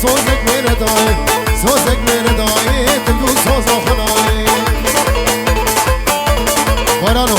سوزك مرداي سوزك مرداي تبدو سوز خناي ورانو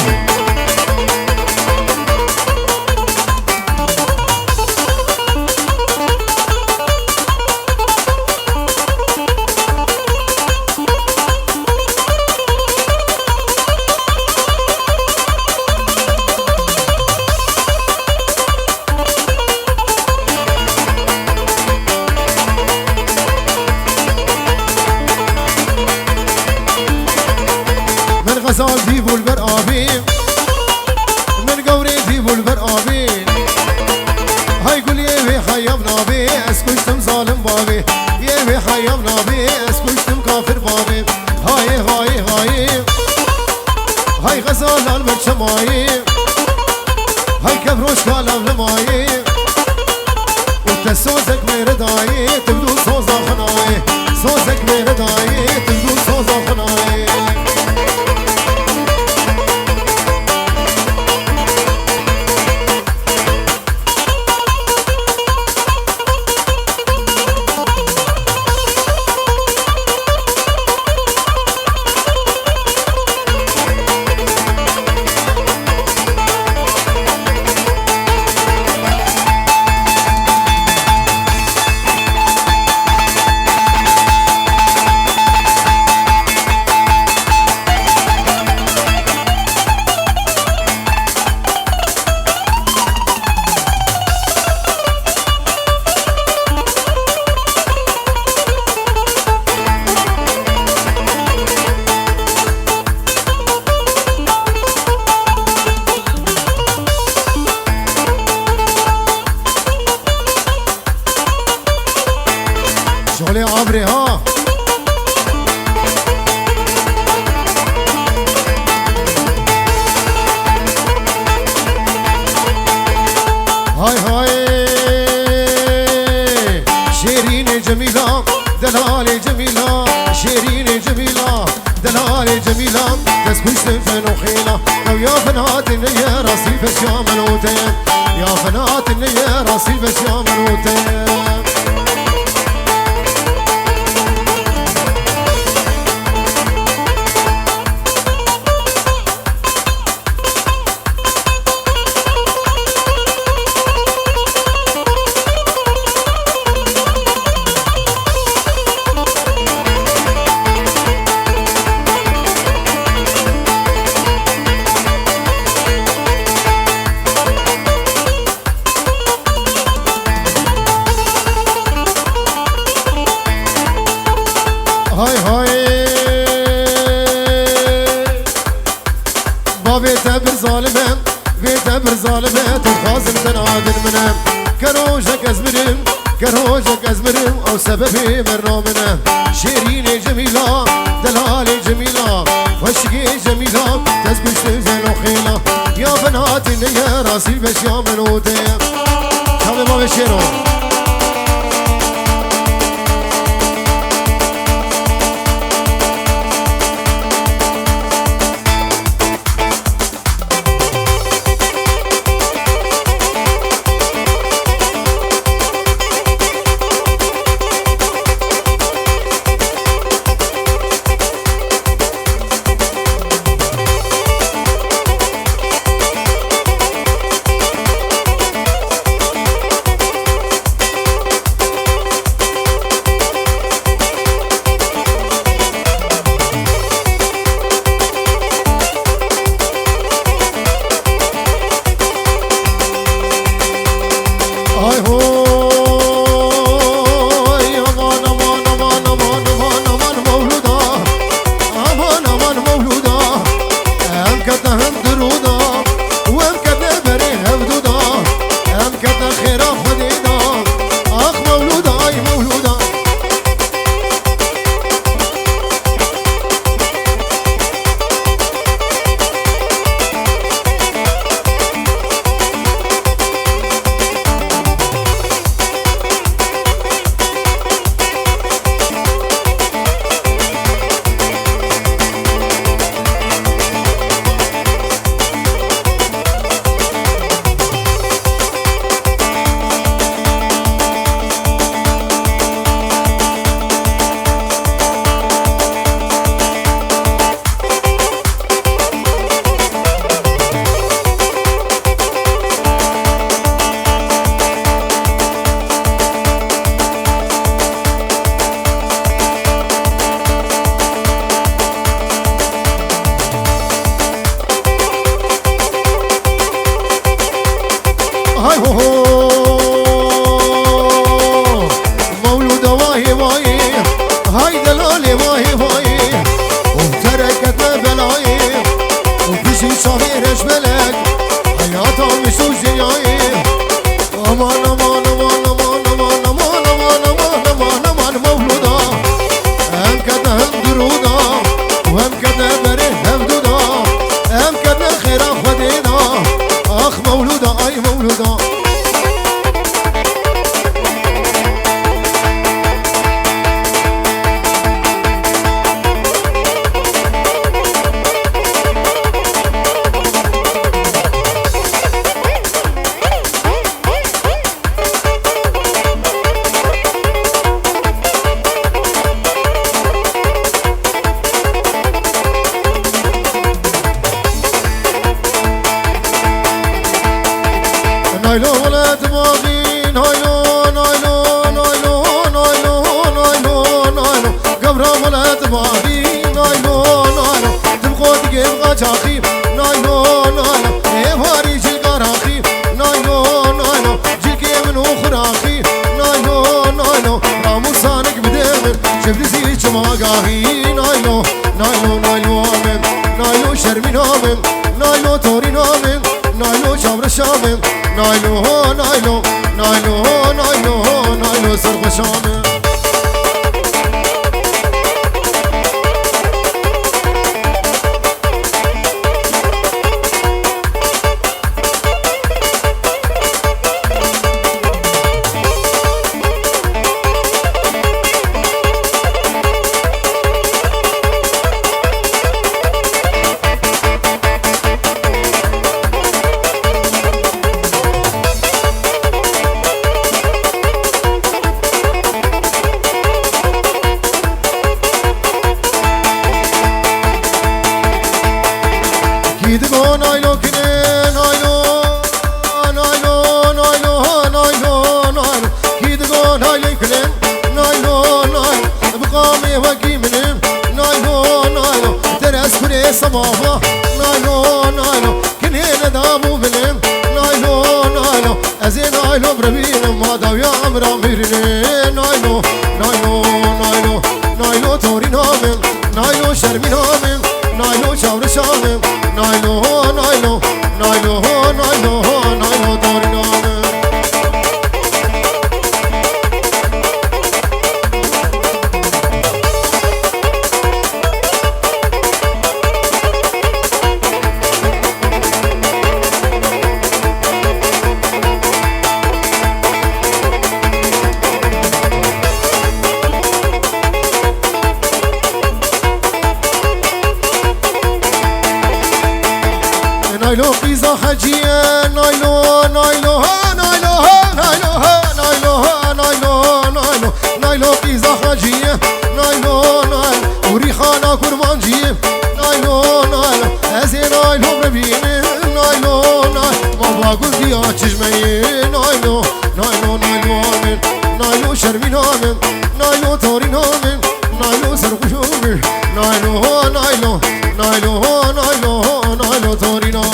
غزال دي بولبر آبي من قوري دي بولبر آبي هاي قول يوي خيام نابي اسكشتم ظالم بابي يوي خيام نابي اسكشتم كافر بابي هاي هاي هاي هاي غزال المن شماي هاي كبروش كالم لماي وتسوزك مرداي تبدو صوزا خناي صوزك مرداي تبدو صوزا خناي شغلي عبري ها هاي هاي شيرين جميلة دلالي جميلة شيرين جميلة دلالي جميلة تسكش تنفن وخيلة لو يا فنات النية راسي بس يا منوتين يا فنات النية راسي بس يا منوتين هاي هاي بابي تبر ظالمين بيتبر ظالمين تخازن تنادن منهم كروجك ازمرم كروجك ازمرم او سببي مرنا منه شيريني جميلة دلالي جميلة وشقي جميلة تسبش تنزل وخيلة يا بنات النية راسي بش يا منوتي كامل بابي شيرو الباغي نايلو نايلو تبغى تبغى تاخي نايلو نايلو هاري جي القراخي نايلو نايلو جيك من اخراخي نايلو نايلو رامو صانك بدمر شفت زيك ما قاهي نايلو نايلو نايلو امن نايلو شرمي نامن نايلو توري نامن نايلو شابر شامن نايلو نايلو نايلو نايلو نايلو سرق شامن Gidgo naylo kine naylo naylo naylo naylo naylo Gidgo naylo kine naylo naylo بقامي وقيمني نايلو نايلو ترس كني صباحا نايلو نايلو كني ندامو بني نايلو نايلو ازي نايلو بربين ما داو يا عمرا ميرني نايلو نايلو نايلو نايلو توري نامن نايلو شرمي نامن نايلو شاور شامن نايلو نايلو نايلو نايلو نايلو توري نامن نايلو قيزة حجية نايلو نايلو نايلو نايلو نايلو نايلو نايلو نايلو قيزة حجية نايلو نايلو وريحانا كرمانجية نايلو نايلو ازي نايلو بربيني نايلو نايلو ما باقول ديا تجمعي نايلو نايلو نايلو آمن نايلو شرمي نامن نايلو توري نامن نايلو سرقشومي نايلو نايلو نايلو نايلو نايلو توري نامن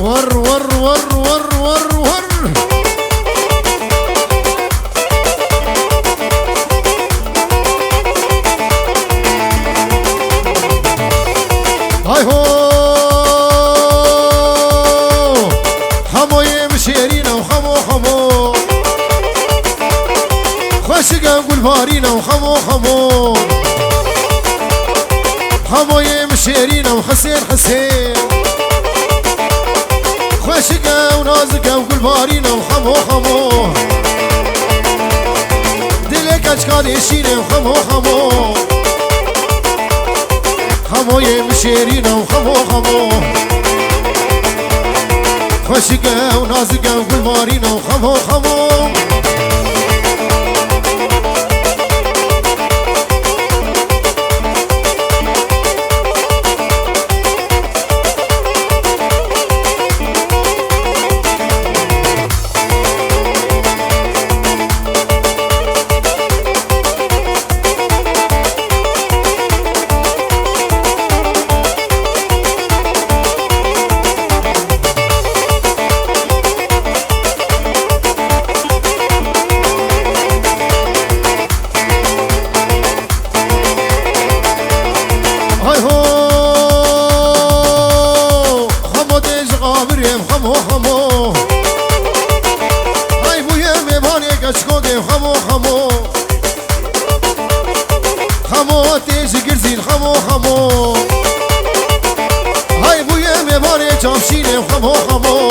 ور ور ور ور ور ور هاي هو حمو يمشيرينا وحمو حمو خشقا نقول فارينا وحمو حمو حمو يمشيرينا وحسين حسين خشقة ونازقة وكل بارينا وحمو حمو دلك اشكال يشينا وحمو حمو حمو يمشيرينا وحمو حمو خشقة ونازقة وكل بارينا وحمو حمو حمو حمو هاي بويا ميباني كشكوكي حمو حمو حمو تيجي قرزين حمو حمو هاي بويا ميباني جامشيني حمو حمو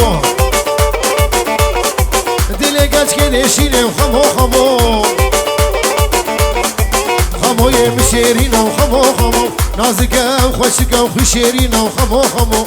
دلي كشكي ديشيني حمو حمو حمو يمشي شیرین و خمو خمو نازک و خوشک و خوش شیرین و خمو خمو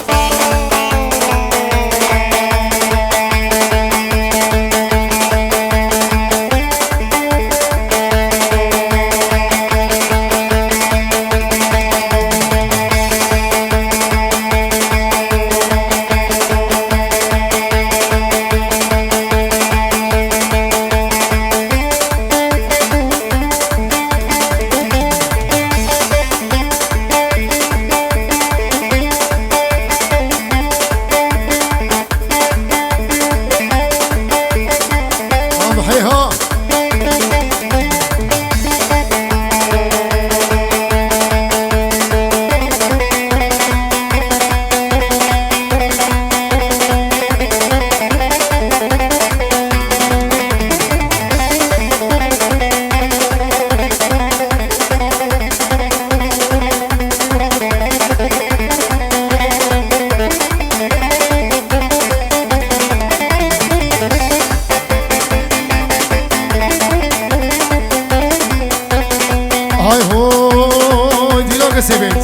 سبت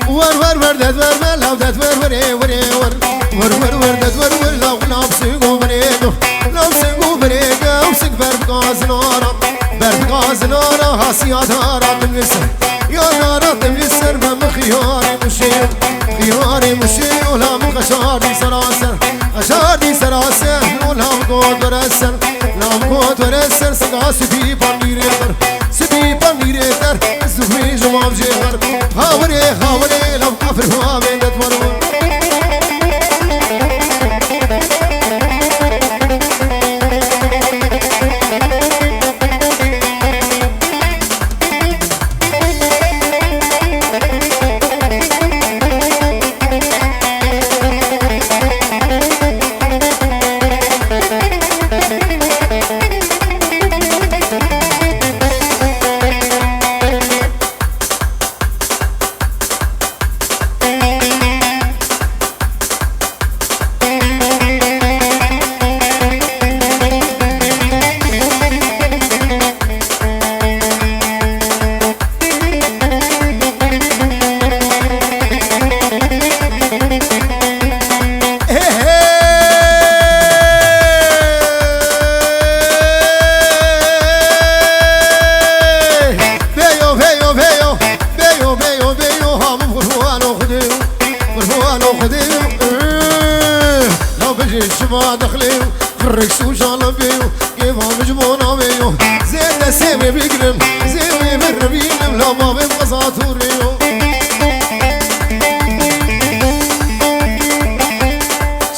ور دد ور لو دد ور دد ور لو لام سيقو بريدو لام سيقو بريدو وسق برقاز نارا هاسيات نارا تملسر يا نارا تملسر بم خياري مشي ولا من غشاري سراسر ولا مقود ورسر سقا سبي بانيريتر زهري جواب جهر هاوري لو كفر هوا بين دتورو شما دخليو خرجتو شالم بيو كيفا مجمونا بيو زين نسيمي بيقرم زيني بالربينم لو ما بيبقصاتو ريو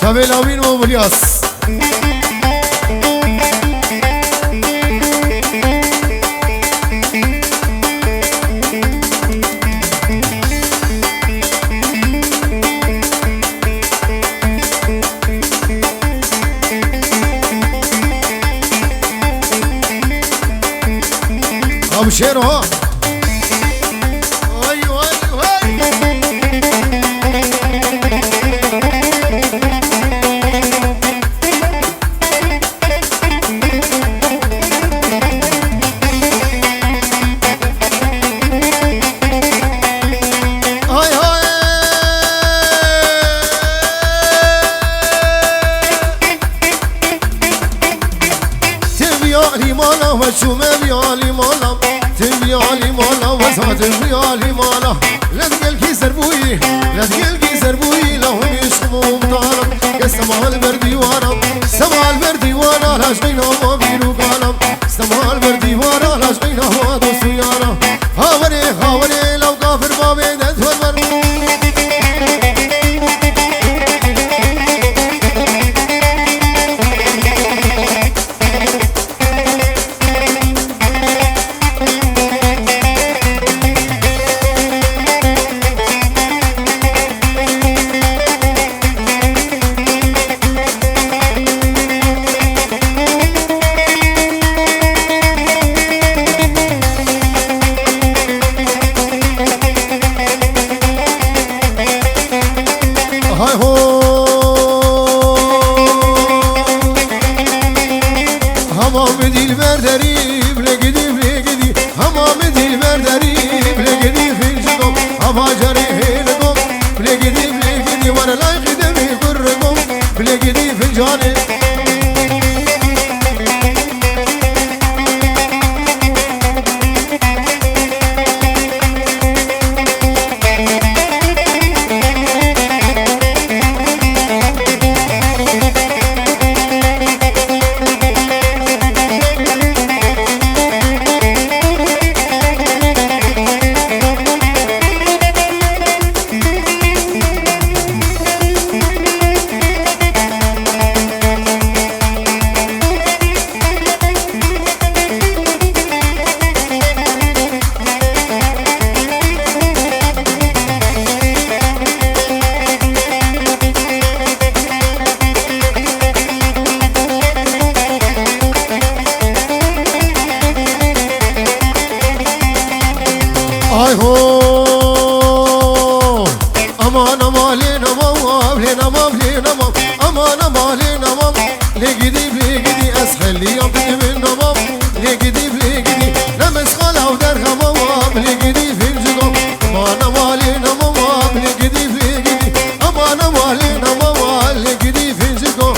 شابي لاوين وبلياس ابو شيرو تبيالي مالا وشو ما بيالي مالا تبيالي مالا وزها تبيالي مالا لا تقلكي سربوي لو يشمو بطالم يا سما البردي وانا سما البردي وانا لا شبينا ما بيرو قالم سما البردي وانا لا شبينا ما دوسيانا هاوري لو كافر ما بيدت ورور هاي هو امان مالين امام لين امام لين امام امان مالين امام لقدي بلقدي اسهل لي يطلع من امام لقدي بلقدي لمس خاله ودار امام لقدي في الجدوم امان مالين امام لقدي بلقدي امان مالين امام لقدي في الجدوم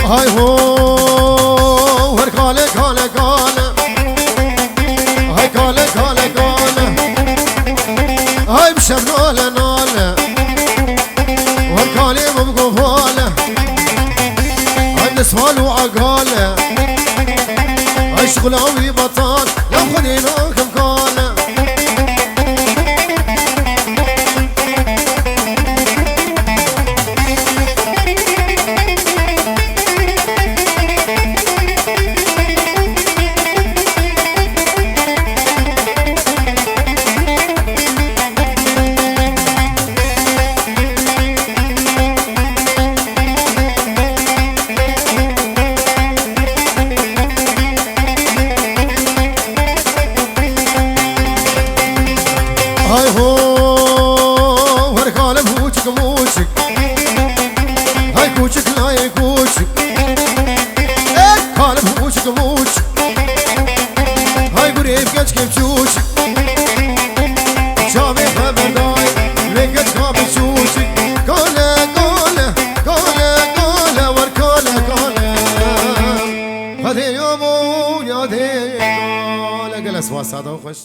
هاي هو ور كاله كاله كاله هاي كاله كاله كاله هاي بشبناله ناله ور كاله بقفاله هاي نسوال وعقاله هاي شغل عمري بطال لو خليناكم كاله هاي هو وركاله بوشك موشك هاي كوشك لا يكوشك كاله بوشك موشك هاي قريب كشك بشوشك شامي خبرداي لقيت كاب شوشك كاله كاله كاله كاله وركاله كاله هذي يومون يا ذي كاله جلس واسعد وخش